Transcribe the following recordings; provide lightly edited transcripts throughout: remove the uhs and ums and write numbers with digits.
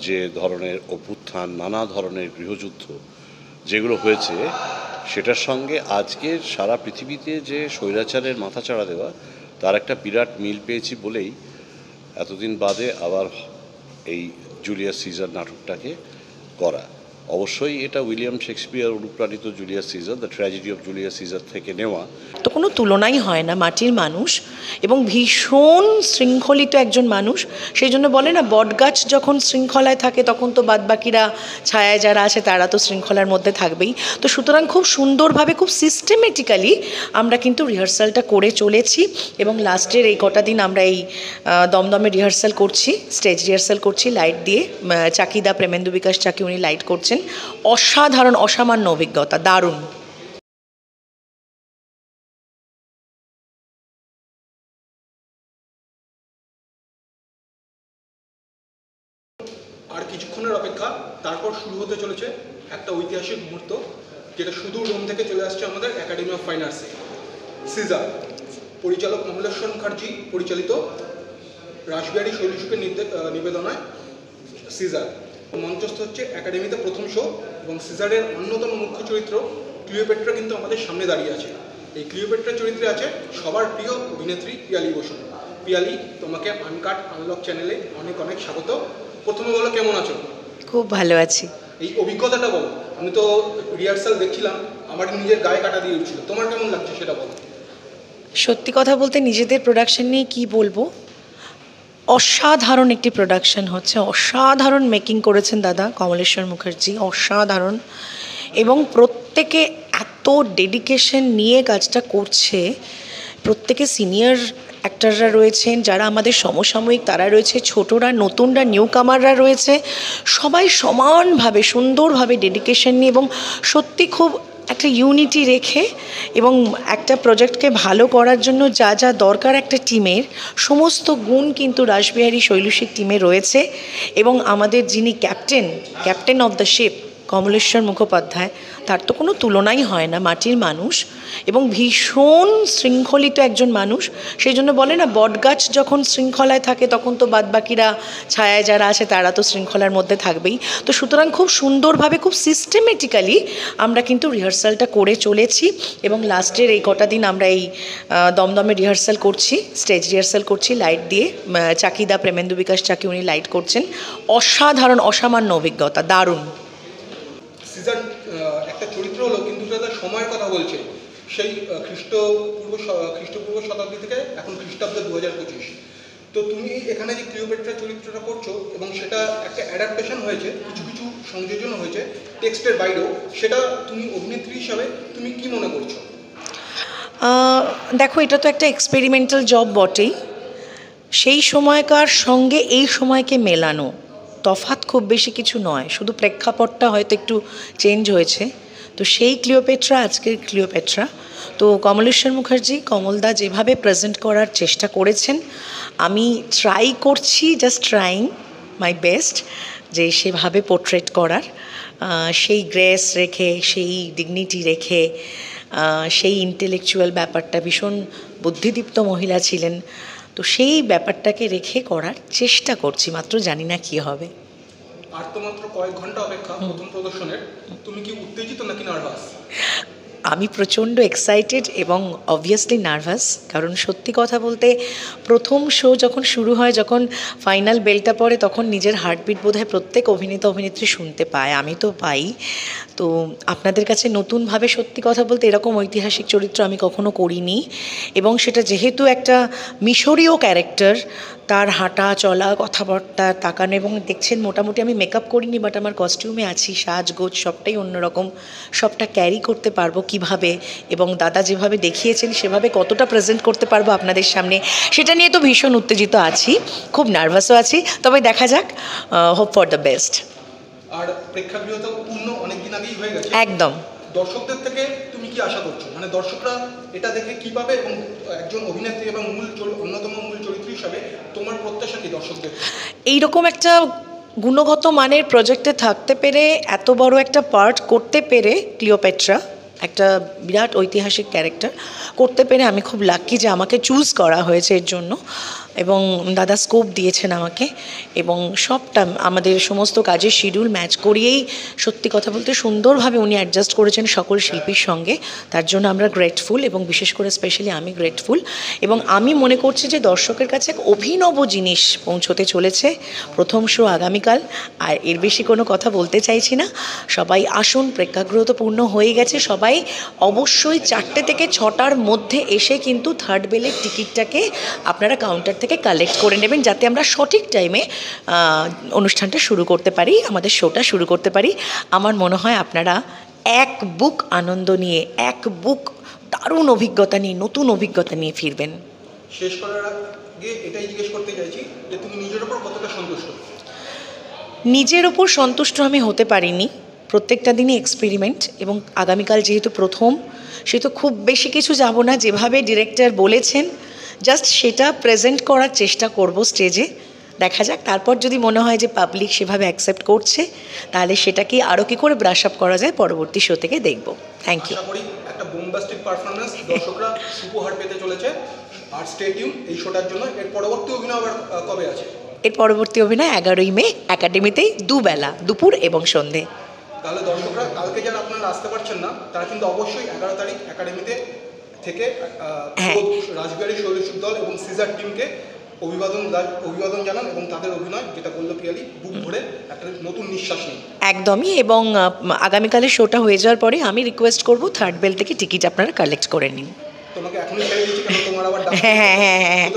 যে ধরনের অভ্যুত্থান, নানা ধরনের গৃহযুদ্ধ যেগুলো হয়েছে, সেটার সঙ্গে আজকের সারা পৃথিবীতে যে স্বৈরাচারের মাথাচাড়া দেওয়া, তার একটা বিরাট মিল পেয়েছি বলেই এতদিন বাদে আবার এই জুলিয়াস সিজার নাটকটাকে করা। অবশ্যই এটা উইলিয়াম শেক্সপিয়ার অনুপ্রাণিত Julius Caesar, the tragedy of Julius Caesar থেকে নেওয়া। তো কোনো তুলনাই হয় না, মাটির মানুষ এবং ভীষণ শৃঙ্খলিত একজন মানুষ। সেই জন্য বলে না, বটগাছ যখন শৃঙ্খলায় থাকে তখন তো বাদবাকিরা ছায়ায় যারা আছে তারা তো শৃঙ্খলার মধ্যে থাকবেই। তো সুতরাং খুব সুন্দরভাবে, খুব সিস্টেমেটিক্যালি আমরা কিন্তু রিহার্সালটা করে চলেছি এবং লাস্টের এই কটা দিন আমরা এই দমদমে রিহার্সাল করছি, স্টেজ রিহার্সাল করছি লাইট দিয়ে। চাকিদা প্রেমেন্দু বিকাশ চাকি উনি লাইট করছেন। অসাধারণ, অসামান্য অভিজ্ঞতা, দারুণ। আর কিছুক্ষণের অপেক্ষা, তারপর শুরু হতে চলেছে একটা ঐতিহাসিক মুহূর্ত, যেটা সুদূর রোম থেকে চলে আসছে আমাদের একাডেমি অফ ফাইন আর্টসে। সিজার, পরিচালক কমলেশ্বর মুখার্জি পরিচালিত রাসবিহারী শৈলশুকের নিবেদনায় সিজার মঞ্চস্থ হচ্ছে একাডেমিতে প্রথম শো। এবং সিজারের অন্যতম মুখ্য চরিত্র ক্লিওপেট্রা কিন্তু আমাদের সামনে দাঁড়িয়ে আছে। এই ক্লিওপেট্রা চরিত্রে আছে সবার প্রিয় অভিনেত্রী পিয়ালি বসু। পিয়ালি, তোমাকে আনকাট আনলক চ্যানেলে অনেক অনেক স্বাগত। প্রথমে বলো, কেমন আছো? খুব ভালো আছি। এই অভিজ্ঞতাটা বলো। আমি তো রিহার্সাল দেখছিলাম, আমার নিজের গায়ে কাটা দিয়ে উঠছিল। তোমার কেমন লাগছে সেটা বলো। সত্যি কথা বলতে নিজেদের প্রোডাকশন নিয়ে কি বলবো, অসাধারণ একটি প্রোডাকশন হচ্ছে, অসাধারণ মেকিং করেছেন দাদা কমলেশ্বর মুখার্জি, অসাধারণ। এবং প্রত্যেকে এত ডেডিকেশন নিয়ে কাজটা করছে। প্রত্যেকে সিনিয়র অ্যাক্টররা রয়েছেন, যারা আমাদের সমসাময়িক তারা রয়েছে, ছোটরা, নতুনরা, নিউ কামাররা রয়েছে। সবাই সমানভাবে সুন্দরভাবে ডেডিকেশন নিয়ে এবং সত্যি খুব একটা ইউনিটি রেখে এবং একটা প্রজেক্টকে ভালো করার জন্য যা যা দরকার একটা টিমের, সমস্ত গুণ কিন্তু রাসবিহারী শৈলুশিক টিমে রয়েছে। এবং আমাদের যিনি captain of the ship Kamaleshwar Mukhopadhyay, তার তো কোনো তুলনাই হয় না, মাটির মানুষ এবং ভীষণ শৃঙ্খলিত একজন মানুষ। সেই জন্য বলে না, বটগাছ যখন শৃঙ্খলায় থাকে তখন তো বাদবাকিরা ছায়ায় যারা আছে তারা তো শৃঙ্খলার মধ্যে থাকবেই। তো সুতরাং খুব সুন্দরভাবে, খুব সিস্টেমেটিক্যালি আমরা কিন্তু রিহার্সালটা করে চলেছি এবং লাস্টের এই কটা দিন আমরা এই দমদমে রিহার্সাল করছি, স্টেজ রিহার্সাল করছি লাইট দিয়ে। চাকিদা প্রেমেন্দু বিকাশ চাকি উনি লাইট করছেন। অসাধারণ, অসামান্য অভিজ্ঞতা, দারুণ। সিজার একটা চরিত্র হলো, কিন্তু সেটা সময়ের কথা বলছে, সেই খ্রিস্টপূর্ব শতাব্দী থেকে এখন খ্রিস্টাব্দ 2025। তো তুমি এখানে যে ক্লিওপেট্রা চরিত্রটা করছো এবং সেটা একটা অ্যাডাপ্টেশন হয়েছে, কিছু কিছু সংযোজন হয়েছে টেক্সটের বাইরেও, সেটা তুমি অভিনেত্রী হিসাবে তুমি কি মনে করছো? দেখো, এটা তো একটা এক্সপেরিমেন্টাল জব বটেই। সেই সময়কার সঙ্গে এই সময়কে মেলানো, তফাৎ খুব বেশি কিছু নয়, শুধু প্রেক্ষাপটটা হয়তো একটু চেঞ্জ হয়েছে। তো সেই ক্লিওপেট্রা আজকের ক্লিওপেট্রা। তো কমলেশ্বর মুখার্জি, কমলদা যেভাবে প্রেজেন্ট করার চেষ্টা করেছেন, আমি ট্রাই করছি, জাস্ট ট্রাইং মাই বেস্ট, যে সেভাবে পোর্ট্রেট করার, সেই গ্রেস রেখে, সেই ডিগনিটি রেখে, সেই ইন্টেলেকচুয়াল ব্যাপারটা, ভীষণ বুদ্ধিদীপ্ত মহিলা ছিলেন, তো সেই ব্যাপারটাকে রেখে করার চেষ্টা করছি, মাত্র জানি না কী হবে। আর তো মাত্র কয়েক ঘন্টা অপেক্ষা প্রথম প্রদর্শনের। তুমি কি উত্তেজিত নাকি নার্ভাস? আমি প্রচণ্ড এক্সাইটেড এবং অবভিয়াসলি নার্ভাস, কারণ সত্যি কথা বলতে প্রথম শো যখন শুরু হয়, যখন ফাইনাল বেলটা পড়ে, তখন নিজের হার্টবিট বোধহয় প্রত্যেক অভিনেতা অভিনেত্রী শুনতে পায়, আমি তো পাই। তো আপনাদের কাছে নতুনভাবে সত্যি কথা বলতে এরকম ঐতিহাসিক চরিত্র আমি কখনো করিনি এবং সেটা যেহেতু একটা মিশরীয় ক্যারেক্টার, তার হাঁটা চলা, কথাবার্তা, তাকানো, এবং দেখছেন মোটামুটি আমি মেকআপ করিনি, বাট আমার কস্টিউমে আছি, সাজগোজ সবটাই অন্যরকম, সবটা ক্যারি করতে পারবো কিভাবে এবং দাদা যেভাবে দেখিয়েছেন সেভাবে কতটা প্রেজেন্ট করতে পারবো আপনাদের সামনে, সেটা নিয়ে তো ভীষণ উত্তেজিত আছি, খুব নার্ভাসও আছি, তবে দেখা যাক, হোপ ফর দ্য বেস্ট। আর প্রেক্ষাগৃহ তো পূর্ণ অনেকদিন আগেই হয়ে গেছে, একদম। দর্শকদের থেকে তুমি কি আশা করছো? মানে দর্শকরা এটা দেখে কি পাবে এবং একজন অভিনেত্রী এবং অন্যতম মূল চরিত্র হিসাবে তোমার প্রত্যাশা কি দর্শকদের? এইরকম একটা গুণগত মানের প্রজেক্টে থাকতে পেরে, এত বড় একটা পার্ট করতে পেরে, ক্লিওপেট্রা একটা বিরাট ঐতিহাসিক ক্যারেক্টার করতে পেরে আমি খুব লাকি যে আমাকে চুজ করা হয়েছে এর জন্য। এবং দাদা স্কোপ দিয়েছেন আমাকে, এবং সবটা আমাদের সমস্ত কাজের শিডিউল ম্যাচ করিয়েই সত্যি কথা বলতে সুন্দরভাবে উনি অ্যাডজাস্ট করেছেন সকল শিল্পীর সঙ্গে। তার জন্য আমরা গ্রেটফুল, এবং বিশেষ করে স্পেশালি আমি গ্রেটফুল। এবং আমি মনে করছি যে দর্শকের কাছে এক অভিনব জিনিস পৌঁছতে চলেছে। প্রথম শো আগামীকাল, আর এর বেশি কোনো কথা বলতে চাইছি না। সবাই আসুন, প্রেক্ষাগৃহ তো পূর্ণ হয়ে গেছে। সবাই অবশ্যই 4টে থেকে 6টার মধ্যে এসে কিন্তু থার্ড বেলের টিকিটটাকে আপনারা কাউন্টার থেকে কালেক্ট করে নেবেন, যাতে আমরা সঠিক টাইমে অনুষ্ঠানটা শুরু করতে পারি, আমাদের শোটা শুরু করতে পারি। আমার মনে হয় আপনারা এক বুক আনন্দ নিয়ে, এক বুক দারুণ অভিজ্ঞতা নিয়ে, নতুন অভিজ্ঞতা নিয়ে ফিরবেন। শেষ করার আগে এটাই জিজ্ঞেস করতে চাইছি যে তুমি নিজের ওপর কতটা সন্তুষ্ট? নিজের ওপর সন্তুষ্ট আমি হতে পারিনি। প্রত্যেকটা দিনই এক্সপেরিমেন্ট, এবং আগামীকাল যেহেতু প্রথম, সেহেতু খুব বেশি কিছু যাব না। যেভাবে ডিরেক্টর বলেছেন জাস্ট সেটা প্রেজেন্ট করার চেষ্টা করব স্টেজে। দেখা যাক, তারপর যদি মনে হয় যে পাবলিক সেভাবে অ্যাকসেপ্ট করছে, তাহলে সেটাকে আরও কী করে ব্রাশ আপ করা যায় পরবর্তী শো থেকে দেখব। Thank you. আশা করি একটা বোমবাস্টিক পারফরমেন্স দর্শকরা উপহার পেতে চলেছে। আর স্টে টিউন এই শোটার জন্য। এর পরবর্তী অভিনয় আবার কবে আছে? এর পরবর্তী অভিনয় 11ই মে একাডেমিতেই, দুবেলা, দুপুর এবং সন্ধে। তাহলে দর্শকরা কালকে যারা আপনারা আসতে পারছেন না, তারা কিন্তু অবশ্যই 11 তারিখ একাডেমিতে থেকে হ্যাঁ। রাসবিহারী শৈলসুখ দল এবং সিজার টিমকে অভিবাদন জানান, এবং তাদের অভিনয়, যেটা বলল পিয়ালি, বুক ভরে একটা নতুন নিঃশ্বাস নিন। একদমই। এবং আগামীকালের শোটা হয়ে যাওয়ার পরে আমি রিকোয়েস্ট করব থার্ড বেল থেকে টিকিট আপনারা কালেক্ট করে নিন। তোমাকে এখনই ছেড়ে দিচ্ছি, কারণ তোমার আবার হ্যাঁ হ্যাঁ হ্যাঁ হ্যাঁ,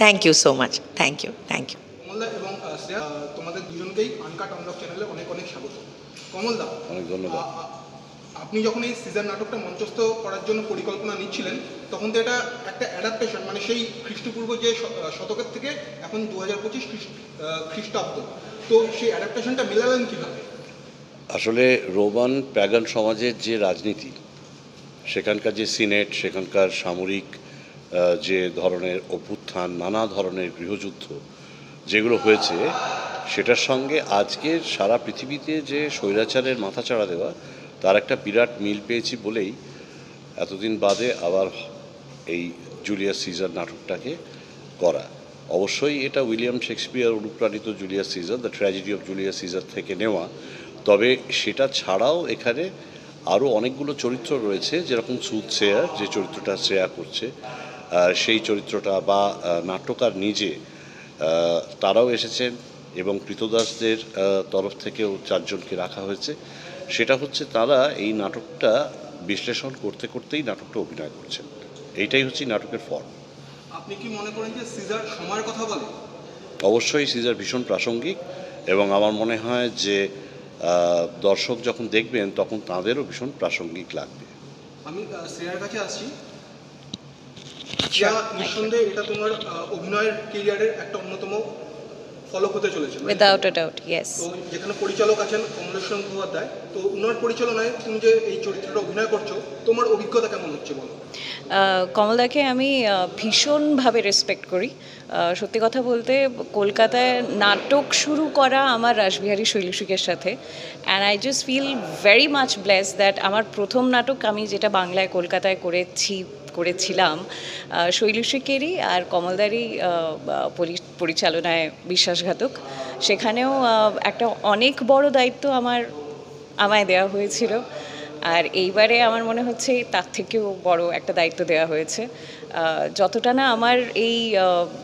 thank you so much, thank you, thank you. কমলদা এবং শ্রেয়া, তোমাদের দুজনকেই আনকাট অনলক চ্যানেলে অনেক অনেক স্বাগত। কমলদা, অনেক ধন্যবাদ। আপনি যখন এই সিজন নাটকটা মঞ্চস্থ করার জন্য পরিকল্পনা নিচ্ছিলেন, তখন তো এটা একটা অ্যাডাপ্টেশন, মানে সেই খ্রিস্টপূর্ব যে শতকের থেকে এখন 2025 খ্রিস্টাব্দ, তো সেই অ্যাডাপ্টেশনটা মেলালেন কীভাবে? আসলে রোমান প্যাগান সমাজের যে রাজনীতি, সেখানকার যে সিনেট, সেখানকার সামরিক যে ধরনের অভ্যুত্থান, নানা ধরনের গৃহযুদ্ধ যেগুলো হয়েছে, সেটার সঙ্গে আজকের সারা পৃথিবীতে যে স্বৈরাচারের মাথাচাড়া দেওয়া, তার একটা বিরাট মিল পেয়েছি বলেই এতদিন বাদে আবার এই জুলিয়াস সিজার নাটকটাকে করা। অবশ্যই এটা উইলিয়াম শেক্সপিয়ার অনুপ্রাণিত Julius Caesar, the tragedy of Julius Caesar থেকে নেওয়া। তবে সেটা ছাড়াও এখানে আরও অনেকগুলো চরিত্র রয়েছে, যেরকম সুদসেয়ার, যে চরিত্রটা শ্রেয়া করছে, সেই চরিত্রটা, বা নাট্যকার নিজে, তারাও এসেছেন, এবং কৃতদাসদের তরফ থেকেও 4 জনকে রাখা হয়েছে। সেটা হচ্ছে তারা এই নাটকটা বিশ্লেষণ করতে করতেই নাটকটা অভিনয় করছেন। এইটাই হচ্ছে নাটকের ফর্ম। আপনি কি মনে করেন যে সিজার সময়ের কথা বলে? অবশ্যই সিজার ভীষণ প্রাসঙ্গিক, এবং আমার মনে হয় যে দর্শক যখন দেখবেন তখন তাঁদেরও ভীষণ প্রাসঙ্গিক লাগবে। আমি শ্রেয়ার কাছে আসছি। শ্রেয়া, নিঃসন্দেহে এটা তোমার অভিনয়ের কেরিয়ারের একটা অন্যতম ফলক হতে চলেছে। Without a doubt, yes. তো যেখানে পরিচালক আছেন কমলেশ্বর মুখোপাধ্যায়, তো ওনার পরিচালনায় তুমি যে এই চরিত্রটা অভিনয় করছো, তোমার অভিজ্ঞতা কেমন হচ্ছে বলো? কমলদাকে আমি ভীষণভাবে রেসপেক্ট করি। সত্যি কথা বলতে, কলকাতায় নাটক শুরু করা আমার রাসবিহারী শৈলসুখের সাথে, and I just feel very much bless that আমার প্রথম নাটক আমি যেটা বাংলায় কলকাতায় করেছিলাম শৈলসুখেরই আর কমলদারই পরিচালনায় বিশ্বাসঘাতক। সেখানেও একটা অনেক বড় দায়িত্ব আমায় দেওয়া হয়েছিল, আর এইবারে আমার মনে হচ্ছে তার থেকেও বড় একটা দায়িত্ব দেওয়া হয়েছে। যতটা না আমার এই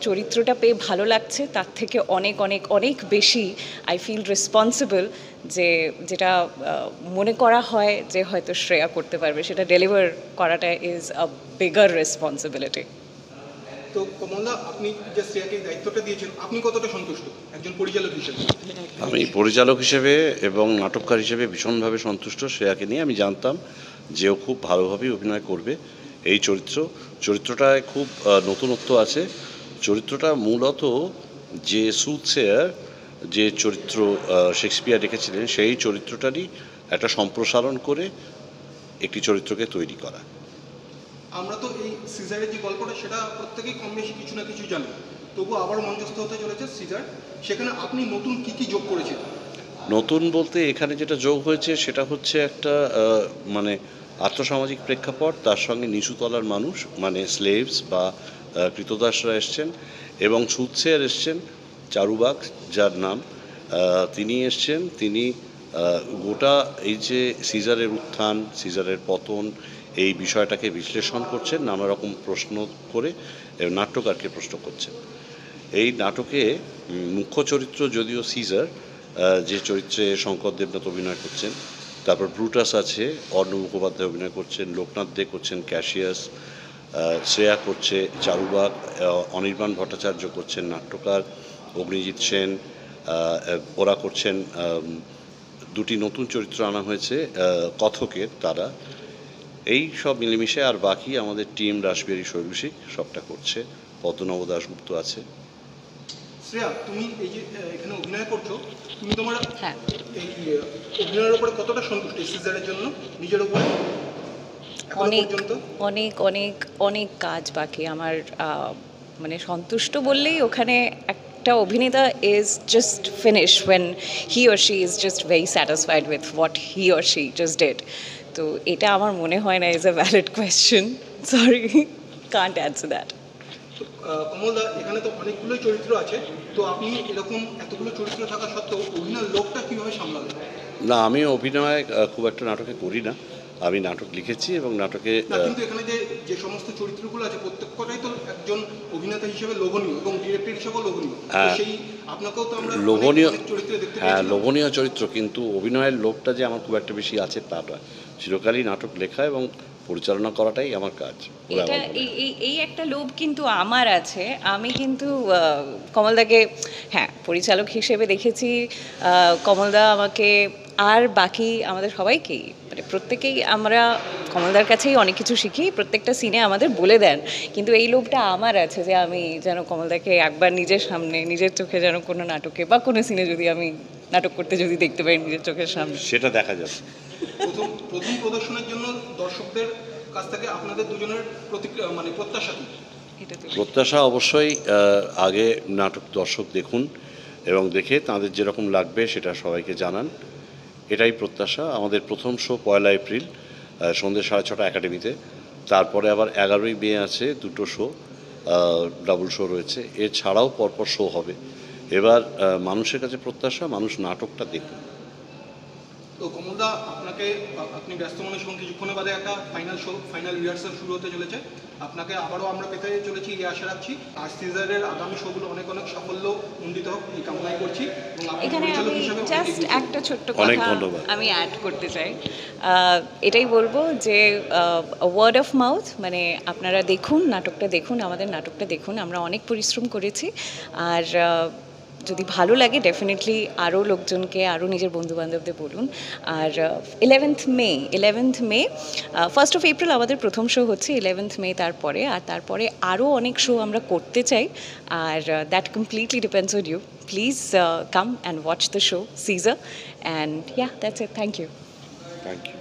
চরিত্রটা পেয়ে ভালো লাগছে, তার থেকে অনেক অনেক অনেক বেশি আই ফিল রেসপন্সিবল, যেটা মনে করা হয় যে হয়তো শ্রেয়া করতে পারবে, সেটা ডেলিভার করাটা ইজ আ বিগার রেসপন্সিবিলিটি। তো কমলদা, আপনি যে শ্রেয়াকে দায়িত্বটা দিয়েছেন, আপনি কতটা সন্তুষ্ট একজন পরিচালক হিসেবে? আমি পরিচালক হিসেবে এবং নাটককার হিসেবে ভীষণভাবে সন্তুষ্ট। শ্রেয়াকে নিয়ে আমি জানতাম যে ও খুব ভালোভাবেই অভিনয় করবে। এই চরিত্রটায় খুব নতুনত্ব আছে। চরিত্রটা মূলত যে সুদসেয়ার, যে চরিত্র শেক্সপিয়ার রেখেছিলেন, সেই চরিত্রটারই একটা সম্প্রসারণ করে একটি চরিত্রকে তৈরি করা। আমরা তো এই সিজারের যে গল্পটা, সেটা প্রত্যেকেই কম বেশি কিছু না কিছু জানি, তবু আবার মঞ্চস্থ হতে চলেছে সিজার। সেখানে আপনি নতুন কি যোগ করেছেন? নতুন বলতে এখানে যেটা যোগ হয়েছে সেটা হচ্ছে একটা মানে আর্থসামাজিক প্রেক্ষাপট, তার সঙ্গে নিচুতলার মানুষ, মানে স্লেভস বা কৃতদাসরা এসছেন এবং সুৎসের এসছেন চারুবাগ যার নাম, তিনি এসছেন। তিনি গোটা এই যে সিজারের উত্থান, সিজারের পতন, এই বিষয়টাকে বিশ্লেষণ করছেন নানা রকম প্রশ্ন করে, নাট্যকারকে প্রশ্ন করছেন। এই নাটকে মুখ্য চরিত্র যদিও সিজার, যে চরিত্রে শঙ্কর দেবনাথ অভিনয় করছেন, তারপর ব্রুটাস আছে, অর্ণব মুখোপাধ্যায় অভিনয় করছেন, লোকনাথ দে করছেন ক্যাশিয়াস, শ্রেয়া করছে চারুবাগ, অনির্বাণ ভট্টাচার্য করছেন নাট্যকার, অগ্নিজিৎ সেন, ওরা করছেন দুটি নতুন চরিত্র আনা হয়েছে কথকের, তারা এই সব মিলেমিশে, আর বাকি আমাদের টিম রাসবিহারী শৈলসিক সবটা করছে, পদ্মনব দাশগুপ্ত আছে। শ্রেয়া, তুমি এই যে এখানে অভিনয় করছো, তুমি তোমার হ্যাঁ এই অভিনয়ের উপরে কতটা সন্তুষ্ট এই সিজারের জন্য নিজের উপরে এখনো অনেক পর্যন্ত? অনেক অনেক অনেক কাজ বাকি আমার। মানে সন্তুষ্ট বললেই ওখানে একটা অভিনেতা is just finish when he or she is just very satisfied with what he or she just did. তো এটা আমার মনে হয় না is a valid question, sorry, can't answer that. কমলদা, এখানে তো অনেকগুলোই চরিত্র আছে, তো আপনি এরকম এতগুলো চরিত্র থাকা সত্ত্বেও অভিনয় লোকটা কিভাবে সামলাবেন? না, আমি অভিনয় খুব একটা নাটকে করি না, আমি নাটক লিখেছি এবং নাটকে না, কিন্তু এখানে যে যে সমস্ত চরিত্রগুলো আছে প্রত্যেকটাই তো একজন অভিনেতা হিসেবে লোভনীয় এবং ডিরেক্টর হিসেবেও লোভনীয়। তো হ্যাঁ। সেই আপনাকেও তো আমরা লোভনীয়, অনেক চরিত্রে দেখতে হ্যাঁ পেয়েছি। লোভনীয় চরিত্র, কিন্তু অভিনয়ের লোভটা যে আমার খুব একটা বেশি আছে তা নয়। চিরকালই নাটক লেখা এবং পরিচালনা করাটাই আমার কাজ বলে এটা আমার মনে হয়। এই একটা লোভ কিন্তু আমার আছে। আমি কিন্তু কমলদাকে হ্যাঁ পরিচালক হিসেবে দেখেছি। কমলদা আমাকে আর বাকি আমাদের সবাইকেই, মানে প্রত্যেকেই আমরা কমলদার কাছেই অনেক কিছু শিখি, প্রত্যেকটা সিনে আমাদের বলে দেন। কিন্তু এই লোভটা আমার আছে যে আমি যেন কমলদাকে একবার নিজের সামনে, নিজের চোখে যেন কোনো নাটকে বা কোনো সিনে যদি আমি নাটক করতে যদি দেখতে পাই নিজের চোখের সামনে। সেটা দেখা যাবে। প্রথম প্রদর্শনের জন্য দর্শকদের কাছ থেকে আপনাদের দুজনের প্রতিক্রিয়া মানে প্রত্যাশা কি? এটা তো প্রত্যাশা অবশ্যই আগে নাটক দর্শক দেখুন এবং দেখে তাদের যেরকম লাগবে সেটা সবাইকে জানান, এটাই প্রত্যাশা। আমাদের প্রথম শো 1 এপ্রিল সন্ধ্যে 6:30 একাডেমিতে, তারপরে আবার 11ই মে আছে দুটো শো, ডাবল শো রয়েছে, এছাড়াও পরপর শো হবে। এবার মানুষের কাছে প্রত্যাশা মানুষ নাটকটা দেখুন। তো কমলদা, আপনি ব্যস্ত মানুষ এবং কিছুক্ষণের বাদে একটা ফাইনাল রিহার্সাল শুরু হতে চলেছে। আপনাকে আবারও আমরা পেতে চলেছি, এই আশা রাখছি। আর সিজারের আগামী শোগুলো অনেক অনেক সাফল্য মণ্ডিত হোক এই কামনাই করছি। এবং আপনি এখানে পরিচালক আমি হিসেবে জাস্ট একটা ছোট্ট অনেক কথা ধন্যবাদ। আমি অ্যাড করতে চাই। এটাই বলবো যে ওয়ার্ড অফ মাউথ, মানে আপনারা দেখুন নাটকটা, দেখুন আমাদের নাটকটা দেখুন। আমরা অনেক পরিশ্রম করেছি, আর যদি ভালো লাগে ডেফিনেটলি আরও লোকজনকে, আরও নিজের বন্ধুবান্ধবদের বলুন। আর 11th May 1st of April আমাদের প্রথম শো হচ্ছে, 11th মে তারপরে আরও অনেক শো আমরা করতে চাই। আর that completely depends on you. Please come and watch the show Caesar, and that's it. Thank you. Thank you.